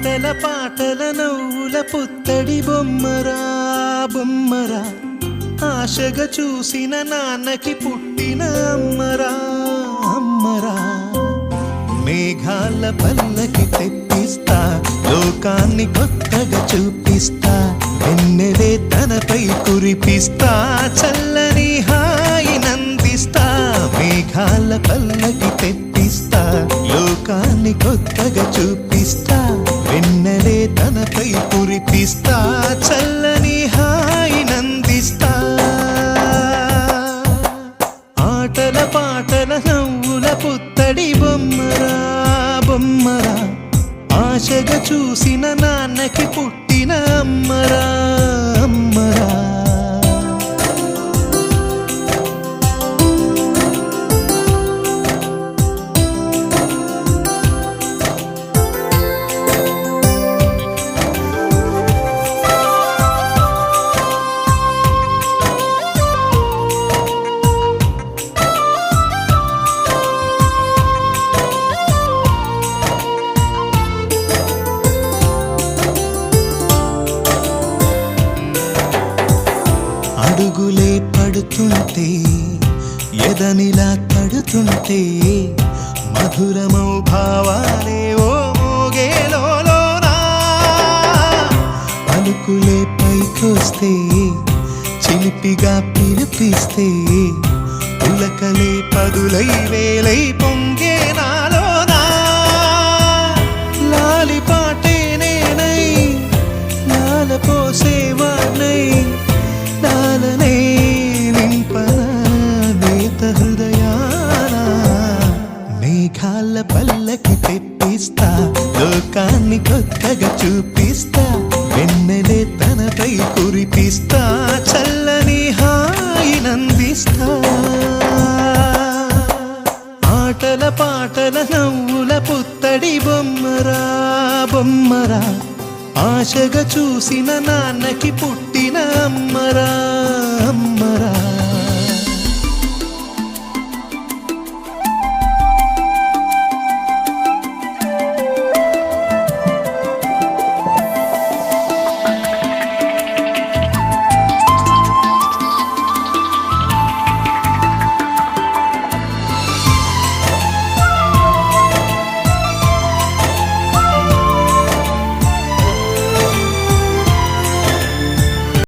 ఆటల పాటల నవ్వుల పుత్తడి బొమ్మరా బొమ్మరా, ఆశగా చూసిన నాన్నకి పుట్టిన అమ్మరా అమ్మరా. మేఘాల పల్లకి తెప్పిస్తా, లోకాన్ని కొత్తగా చూపిస్తా, వెన్నెలే తనపై కురిపిస్తా, చల్లని హాయి నందిస్తా. మేఘాల పల్లకి తెప్పిస్తా, లోకాన్ని కొత్తగా చూపిస్తా, వెన్నెలే తనపై కురిపిస్తా, చల్లని హాయి నందిస్తా. ఆటల పాటల నవ్వుల పుత్తడి బొమ్మరా బొమ్మరా, ఆశగా చూసిన నాన్నకి పుట్టిన అమ్మరా అమ్మరా. అడుగులే పడుతుంటే, ఎదనిలా తడుతుంటే, మధురమౌ భావాలే ఓ మోగేలోనా. పలుకులే పైకొస్తే, చిలిపిగా పిలిపిస్తే, పులకలే పదులై వేలై పొంగే నాలోనా. లాలి పాటే నేనై, లాల పోసేవాణ్ణై, లాలనే నింపనా నేత హృదయాన. మేఘాల పల్లకి తెప్పిస్తా, లోకాన్ని కొత్తగా చూపిస్తా, వెన్నెలే తనపై కురిపిస్తా, చల్లని హాయి నందిస్తా. ఆటల పాటల నవ్వుల పుత్తడి బొమ్మరా బొమ్మరా, ఆశగా చూసిన నాన్నకి పుట్టిన అమ్మరా అమ్మరా.